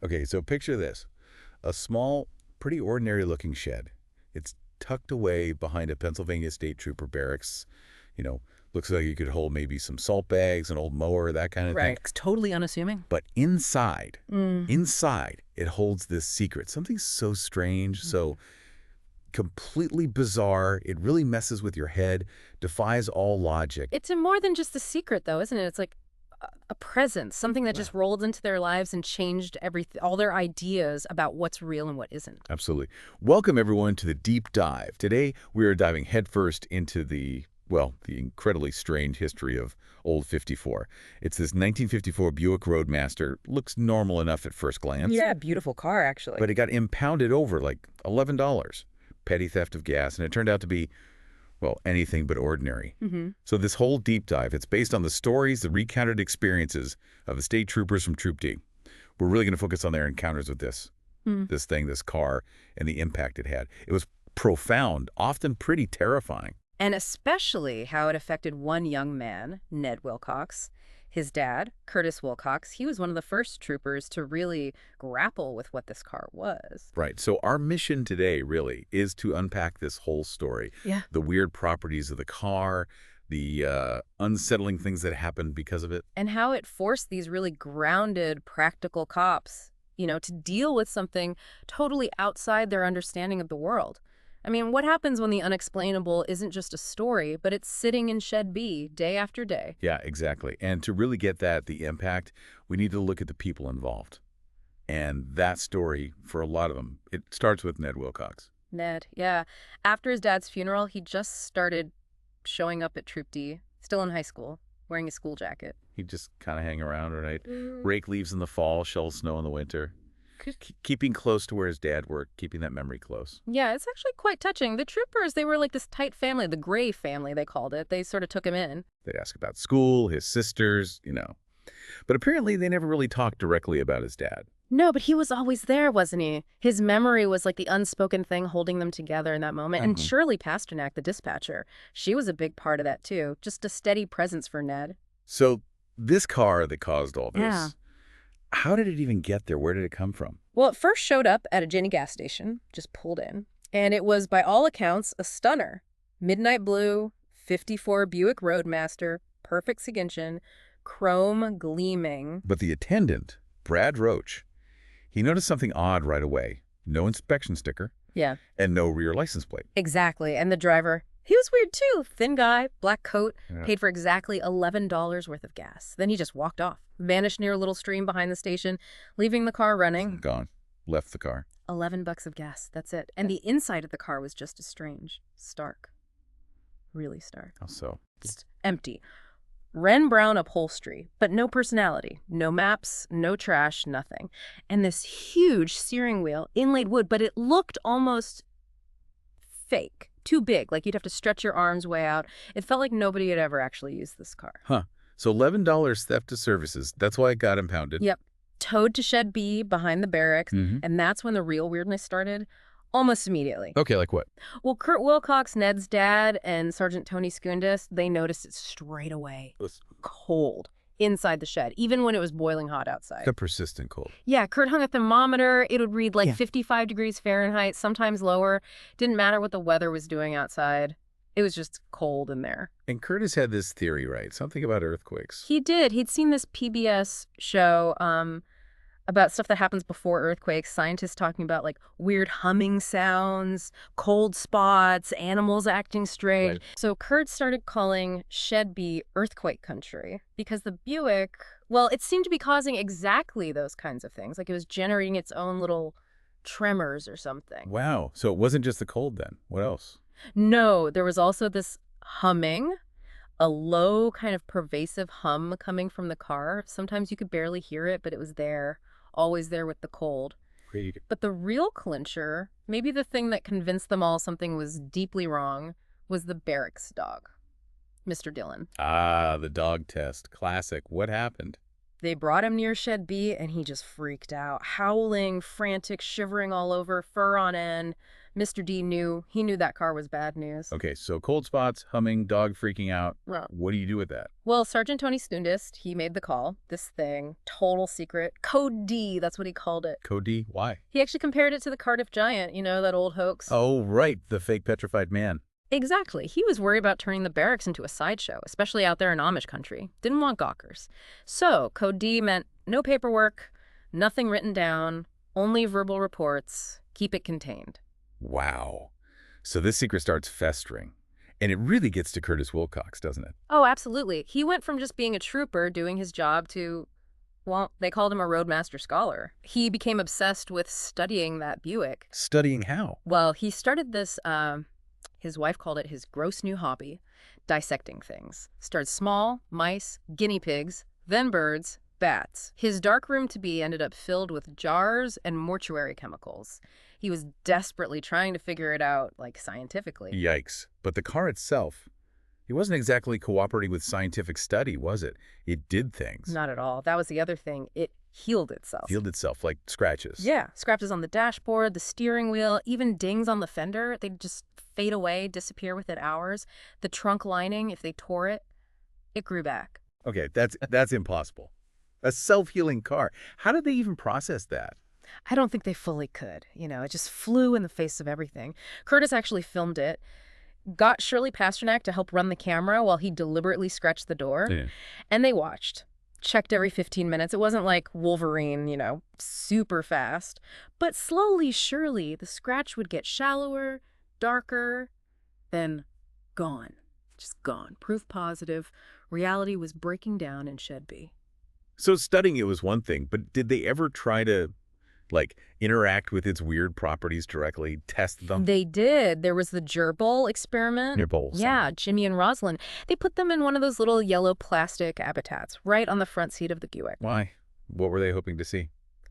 Okay, so picture this. A small, pretty ordinary-looking shed. It's tucked away behind a Pennsylvania State Trooper barracks. You know, looks like you could hold maybe some salt bags, an old mower, that kind of thing. Right. Totally unassuming. But inside, Mm. inside, it holds this secret. Something so strange, so completely bizarre. It really messes with your head, defies all logic. It's more than just a secret, though, isn't it? It's like a presence, something that just rolled into their lives and changed all their ideas about what's real and what isn't. Absolutely. Welcome, everyone, to the Deep Dive. Today, we are diving headfirst into the incredibly strange history of Old 54. It's this 1954 Buick Roadmaster. Looks normal enough at first glance. Yeah, beautiful car, actually. But it got impounded over like $11. Petty theft of gas, and it turned out to be, well, anything but ordinary. So this whole deep dive, it's based on the stories, the recounted experiences of the state troopers from Troop D. We're really going to focus on their encounters with this car, and the impact it had. It was profound, often pretty terrifying. And especially how it affected one young man, Ned Wilcox. His dad, Curtis Wilcox, he was one of the first troopers to really grapple with what this car was. Right. So our mission today, really, is to unpack this whole story. Yeah. The weird properties of the car, the unsettling things that happened because of it. And how it forced these really grounded, practical cops, to deal with something totally outside their understanding of the world. I mean, what happens when the unexplainable isn't just a story, but it's sitting in Shed B day after day? Yeah, exactly. And to really get the impact, we need to look at the people involved. And that story, for a lot of them, it starts with Ned Wilcox. Ned, yeah. After his dad's funeral, he just started showing up at Troop D, still in high school, wearing a school jacket. He'd just kind of hang around, right? Rake leaves in the fall, shovel snow in the winter. Keeping close to where his dad worked, keeping that memory close. Yeah, it's actually quite touching. The troopers, they were like this tight family, the Gray family, they called it. They sort of took him in. They'd ask about school, his sisters, But apparently they never really talked directly about his dad. No, but he was always there, wasn't he? His memory was like the unspoken thing holding them together in that moment. And Shirley Pasternak, the dispatcher, she was a big part of that too. Just a steady presence for Ned. So this car that caused all this, Yeah. How did it even get there? Where did it come from? Well, it first showed up at a Jenny gas station, just pulled in. And it was, by all accounts, a stunner. Midnight blue, 54 Buick Roadmaster, perfect condition, chrome gleaming. But the attendant, Brad Roach, he noticed something odd right away. No inspection sticker. Yeah. And no rear license plate. Exactly. And the driver, he was weird too. Thin guy, black coat, Yeah. paid for exactly $11 worth of gas. Then he just walked off, vanished near a little stream behind the station, leaving the car running. Gone. Left the car. $11 of gas, that's it. And the inside of the car was just as strange. Stark. Really stark. How so? Just empty. Wren brown upholstery, but no personality. No maps, no trash, nothing. And this huge steering wheel, inlaid wood, but it looked almost fake. Too big, like you'd have to stretch your arms way out. It felt like nobody had ever actually used this car. Huh. So $11 theft of services. That's why it got impounded. Yep. Towed to Shed B behind the barracks, and that's when the real weirdness started, almost immediately. Okay, like what? Well, Kurt Wilcox, Ned's dad, and Sergeant Tony Skundis, they noticed it straight away. Cold inside the shed, even when it was boiling hot outside. The persistent cold. Yeah, Kurt hung a thermometer. It would read like 55 degrees Fahrenheit, sometimes lower. Didn't matter what the weather was doing outside. It was just cold in there. And Curtis had this theory, right? Something about earthquakes. He did. He'd seen this PBS show about stuff that happens before earthquakes. Scientists talking about like weird humming sounds, cold spots, animals acting strange. Right. So Kurt started calling Shed B earthquake country because the Buick, well, it seemed to be causing exactly those kinds of things. Like it was generating its own little tremors or something. Wow. So it wasn't just the cold then. What else? No, there was also this humming, a low kind of pervasive hum coming from the car. Sometimes you could barely hear it, but it was there, always there with the cold. But the real clincher, maybe the thing that convinced them all something was deeply wrong, was the barracks dog, Mr. Dillon. Ah, the dog test. Classic. What happened? They brought him near Shed B, and he just freaked out, howling, frantic, shivering all over, fur on end. Mr. D knew that car was bad news. Okay, so cold spots, humming, dog freaking out. Well, What do you do with that? Well, Sergeant Tony Stundist, he made the call. This thing, total secret. Code D, that's what he called it. Code D? Why? He actually compared it to the Cardiff Giant, you know, that old hoax. Oh, right, the fake petrified man. Exactly. He was worried about turning the barracks into a sideshow, especially out there in Amish country. Didn't want gawkers. So, Code D meant no paperwork, nothing written down, only verbal reports, keep it contained. Wow. So this secret starts festering. And it really gets to Curtis Wilcox, doesn't it? Oh, absolutely. He went from just being a trooper doing his job to, well, they called him a roadmaster scholar. He became obsessed with studying that Buick. Studying how? Well, he started this, his wife called it his gross new hobby, dissecting things. Started small, mice, guinea pigs, then birds, bats. His darkroom to be ended up filled with jars and mortuary chemicals. He was desperately trying to figure it out, like, scientifically. Yikes. But the car itself, it wasn't exactly cooperating with scientific study, was it? It did things. Not at all. That was the other thing. It healed itself. Healed itself, like scratches. Yeah. Scratches on the dashboard, the steering wheel, even dings on the fender. They'd just fade away, disappear within hours. The trunk lining, if they tore it, it grew back. Okay, that's impossible. A self-healing car. How did they even process that? I don't think they fully could. You know, it just flew in the face of everything. Curtis actually filmed it, got Shirley Pasternak to help run the camera while he deliberately scratched the door. Yeah. And they watched. Checked every 15 minutes. It wasn't like Wolverine, you know, super fast. But slowly, surely, the scratch would get shallower, darker, then gone. Just gone. Proof positive. Reality was breaking down in Shed B. So studying it was one thing, but did they ever try to, like, interact with its weird properties directly, test them? They did. There was the gerbil experiment. Gerbils. Yeah, Jimmy and Rosalind. They put them in one of those little yellow plastic habitats right on the front seat of the Buick. Why? What were they hoping to see?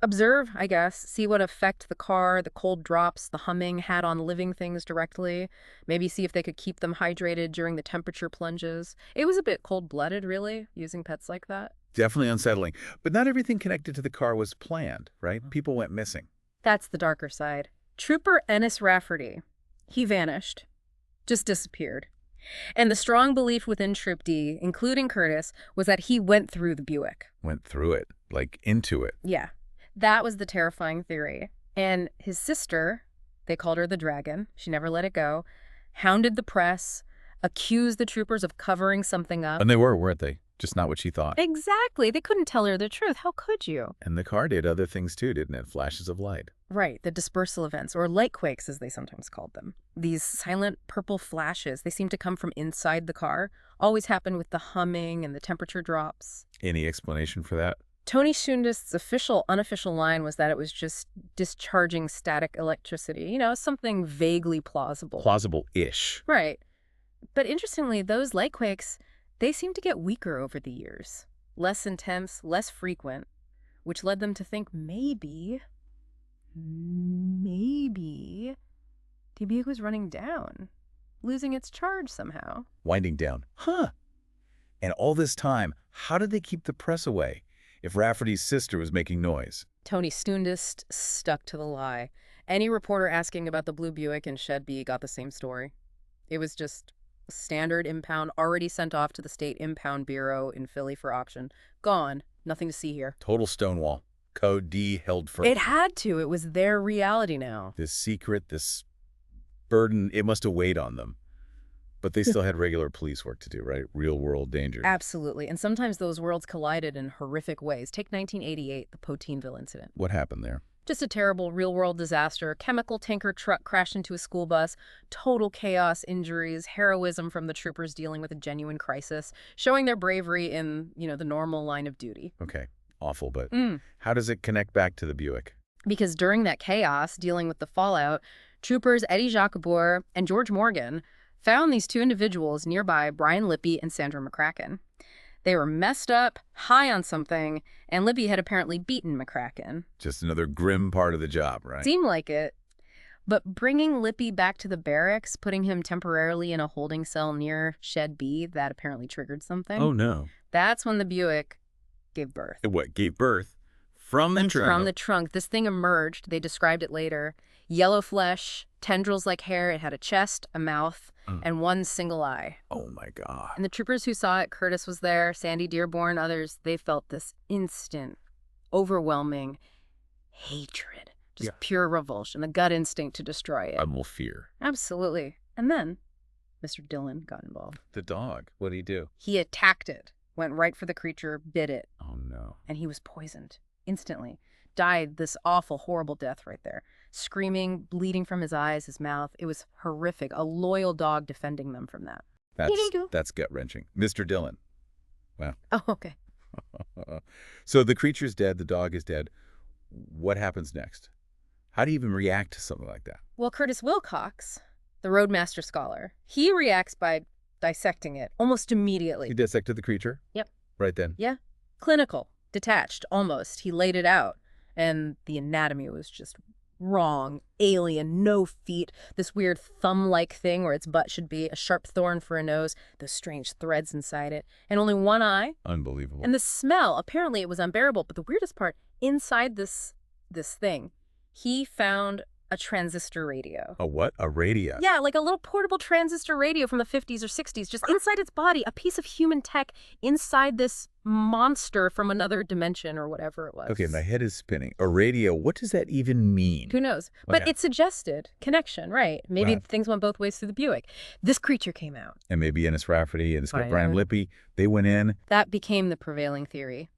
Observe, I guess. See what effect the car, the cold drops, the humming had on living things directly. Maybe see if they could keep them hydrated during the temperature plunges. It was a bit cold-blooded, really, using pets like that. Definitely unsettling. But not everything connected to the car was planned, right? People went missing. That's the darker side. Trooper Ennis Rafferty. He vanished. Just disappeared. And the strong belief within Troop D, including Curtis, was that he went through the Buick. Went through it, like into it. Yeah. That was the terrifying theory. And his sister, they called her the Dragon, she never let it go, hounded the press, accused the troopers of covering something up. And they were, weren't they? Just not what she thought. Exactly. They couldn't tell her the truth. How could you? And the car did other things too, didn't it? Flashes of light. Right. The dispersal events, or lightquakes as they sometimes called them. These silent purple flashes, they seem to come from inside the car. Always happen with the humming and the temperature drops. Any explanation for that? Tony Stundist's unofficial line was that it was just discharging static electricity. You know, something vaguely plausible. Plausible-ish. Right. But interestingly, those lightquakes, they seem to get weaker over the years. Less intense, less frequent, which led them to think maybe, the Buick was running down, losing its charge somehow. Winding down. Huh. And all this time, how did they keep the press away if Rafferty's sister was making noise? Tony Stundist stuck to the lie. Any reporter asking about the blue Buick in Shed B got the same story. It was just a standard impound already sent off to the State Impound Bureau in Philly for auction. Gone. Nothing to see here. Total stonewall. Code D held firm. It had to. It was their reality now. This secret, this burden, it must have weighed on them. But they still had regular police work to do, right? Real-world danger. Absolutely. And sometimes those worlds collided in horrific ways. Take 1988, the Poteenville incident. What happened there? Just a terrible real-world disaster. Chemical tanker truck crashed into a school bus. Total chaos, injuries, heroism from the troopers dealing with a genuine crisis, showing their bravery in, the normal line of duty. Okay. Awful, but how does it connect back to the Buick? Because during that chaos, dealing with the fallout, troopers Eddie Jacquebour and George Morgan found these two individuals nearby, Brian Lippy and Sandra McCracken. They were messed up, high on something, and Lippy had apparently beaten McCracken. Just another grim part of the job, right? Seemed like it. But bringing Lippy back to the barracks, putting him temporarily in a holding cell near Shed B, that apparently triggered something. Oh, no. That's when the Buick gave birth. What, gave birth? From the trunk? From the trunk. This thing emerged. They described it later. Yellow flesh, tendrils like hair. It had a chest, a mouth, and one single eye. Oh, my God. And the troopers who saw it, Curtis was there, Sandy Dearborn, others, they felt this instant, overwhelming hatred. Just pure revulsion, a gut instinct to destroy it. Primal fear. Absolutely. And then Mr. Dillon got involved. The dog. What did he do? He attacked it, went right for the creature, bit it. Oh, no. And he was poisoned instantly. Died this awful, horrible death right there. Screaming, bleeding from his eyes, his mouth. It was horrific. A loyal dog defending them from that. That's gut-wrenching. Mr. Dillon. Wow. Oh, okay. So the creature's dead. The dog is dead. What happens next? How do you even react to something like that? Well, Curtis Wilcox, the Roadmaster scholar, he reacts by dissecting it almost immediately. He dissected the creature? Yep. Right then? Yeah. Clinical. Detached, almost. He laid it out. And the anatomy was just wrong. Alien, no feet, this weird thumb-like thing where its butt should be, a sharp thorn for a nose, those strange threads inside it, and only one eye. Unbelievable. And the smell, apparently it was unbearable, but the weirdest part, inside this thing, he found a transistor radio. A what? A radio? Yeah, like a little portable transistor radio from the 50s or 60s, just inside its body, a piece of human tech inside this monster from another dimension or whatever it was. Okay, my head is spinning. A radio, what does that even mean? Who knows? But it suggested connection, right? Maybe things went both ways through the Buick. This creature came out. And maybe Ennis Rafferty and Brian Lippy, they went in. That became the prevailing theory.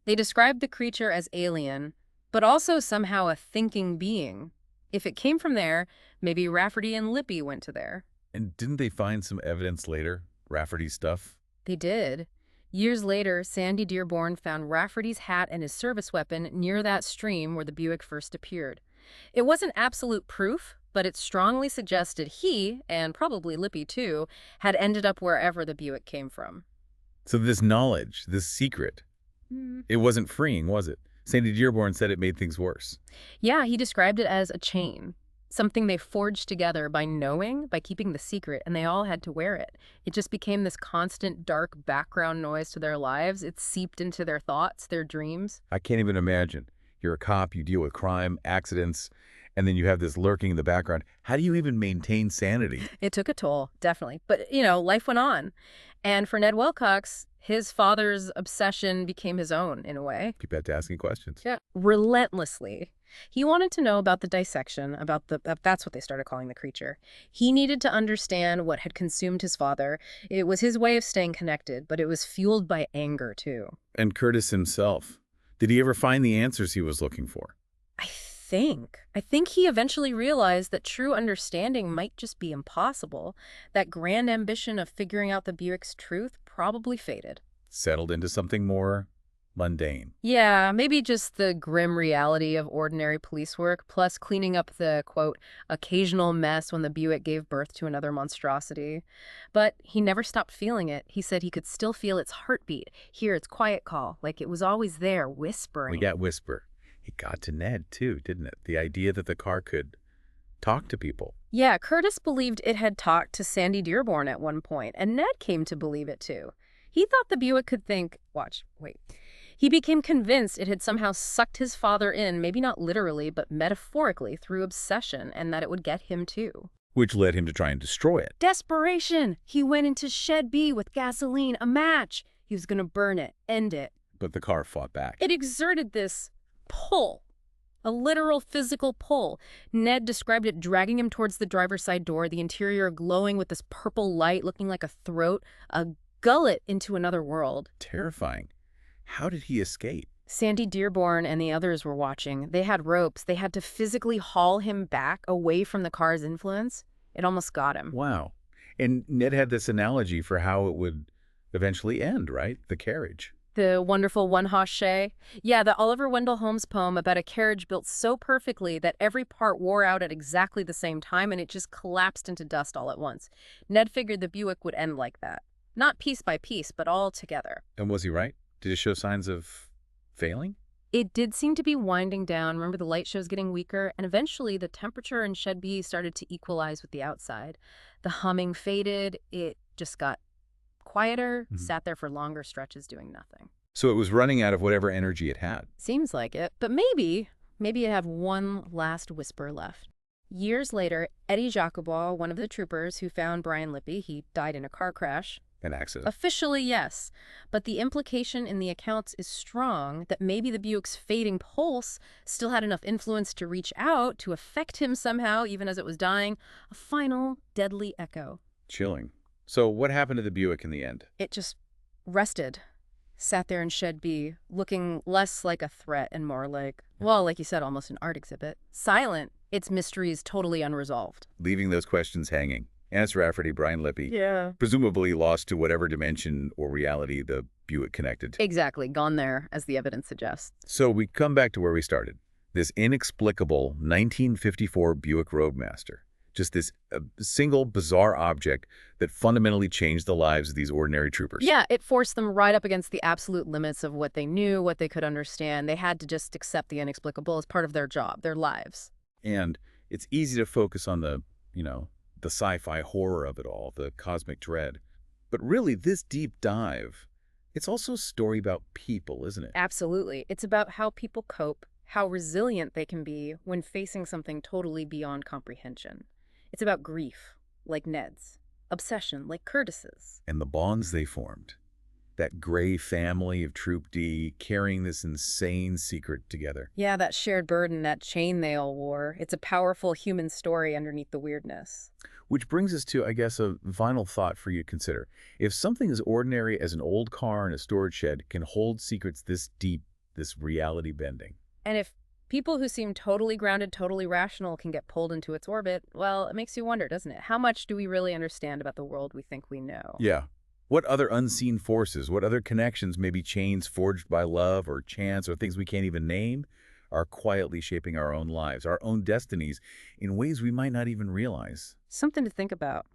They described the creature as alien, but also somehow a thinking being. If it came from there, maybe Rafferty and Lippy went to there. And didn't they find some evidence later? Rafferty's stuff? They did. Years later, Sandy Dearborn found Rafferty's hat and his service weapon near that stream where the Buick first appeared. It wasn't absolute proof, but it strongly suggested he, and probably Lippy too, had ended up wherever the Buick came from. So this knowledge, this secret, it wasn't freeing, was it? Sandy Dearborn said it made things worse. Yeah, he described it as a chain, something they forged together by knowing, by keeping the secret, and they all had to wear it. It just became this constant dark background noise to their lives. It seeped into their thoughts, their dreams. I can't even imagine. You're a cop, you deal with crime, accidents, and then you have this lurking in the background. How do you even maintain sanity? It took a toll, definitely. But, life went on. And for Ned Wilcox, his father's obsession became his own, in a way. Keep at asking questions. Yeah. Relentlessly. He wanted to know about the dissection, that's what they started calling the creature. He needed to understand what had consumed his father. It was his way of staying connected, but it was fueled by anger, too. And Curtis himself. Did he ever find the answers he was looking for? I think he eventually realized that true understanding might just be impossible. That grand ambition of figuring out the Buick's truth probably faded. Settled into something more mundane. Yeah, maybe just the grim reality of ordinary police work, plus cleaning up the, quote, occasional mess when the Buick gave birth to another monstrosity. But he never stopped feeling it. He said he could still feel its heartbeat, hear its quiet call, like it was always there, whispering. We got whisper. It got to Ned, too, didn't it? The idea that the car could talk to people. Yeah, Curtis believed it had talked to Sandy Dearborn at one point, and Ned came to believe it, too. He thought the Buick could think, He became convinced it had somehow sucked his father in, maybe not literally, but metaphorically, through obsession, and that it would get him, too. Which led him to try and destroy it. Desperation! He went into Shed B with gasoline, a match. He was going to burn it, end it. But the car fought back. It exerted this pull, a literal physical pull. Ned described it dragging him towards the driver's side door, the interior glowing with this purple light looking like a throat, a gullet into another world. Terrifying. How did he escape? Sandy Dearborn and the others were watching. They had ropes. They had to physically haul him back away from the car's influence. It almost got him. Wow. And Ned had this analogy for how it would eventually end, right? The carriage. The wonderful one-hoss shay. Yeah, the Oliver Wendell Holmes poem about a carriage built so perfectly that every part wore out at exactly the same time and it just collapsed into dust all at once. Ned figured the Buick would end like that. Not piece by piece, but all together. And was he right? Did it show signs of failing? It did seem to be winding down. Remember, the light show's getting weaker, and eventually the temperature in Shed B started to equalize with the outside. The humming faded. It just got quieter, sat there for longer stretches doing nothing. So it was running out of whatever energy it had. Seems like it. But maybe it had one last whisper left. Years later, Eddie Jacobaugh, one of the troopers who found Brian Lippy, he died in a car crash. An accident. Officially, yes. But the implication in the accounts is strong that maybe the Buick's fading pulse still had enough influence to reach out, to affect him somehow, even as it was dying. A final, deadly echo. Chilling. So what happened to the Buick in the end? It just rested. Sat there in Shed B, looking less like a threat and more like, well, like you said, almost an art exhibit. Silent. Its mysteries totally unresolved. Leaving those questions hanging. Annis Rafferty, Brian Lippy. Yeah. Presumably lost to whatever dimension or reality the Buick connected. Exactly. Gone there, as the evidence suggests. So we come back to where we started. This inexplicable 1954 Buick Roadmaster. Just this single bizarre object that fundamentally changed the lives of these ordinary troopers. Yeah, it forced them right up against the absolute limits of what they knew, what they could understand. They had to just accept the inexplicable as part of their job, their lives. And it's easy to focus on the sci-fi horror of it all, the cosmic dread. But really, this deep dive, it's also a story about people, isn't it? Absolutely. It's about how people cope, how resilient they can be when facing something totally beyond comprehension. It's about grief, like Ned's, obsession, like Curtis's. And the bonds they formed. That gray family of Troop D carrying this insane secret together. Yeah, that shared burden, that chain they all wore. It's a powerful human story underneath the weirdness. Which brings us to, I guess, a final thought for you to consider. If something as ordinary as an old car in a storage shed can hold secrets this deep, this reality bending. And if people who seem totally grounded, totally rational can get pulled into its orbit, well, it makes you wonder, doesn't it? How much do we really understand about the world we think we know? Yeah. What other unseen forces, what other connections, maybe chains forged by love or chance or things we can't even name, are quietly shaping our own lives, our own destinies, in ways we might not even realize? Something to think about.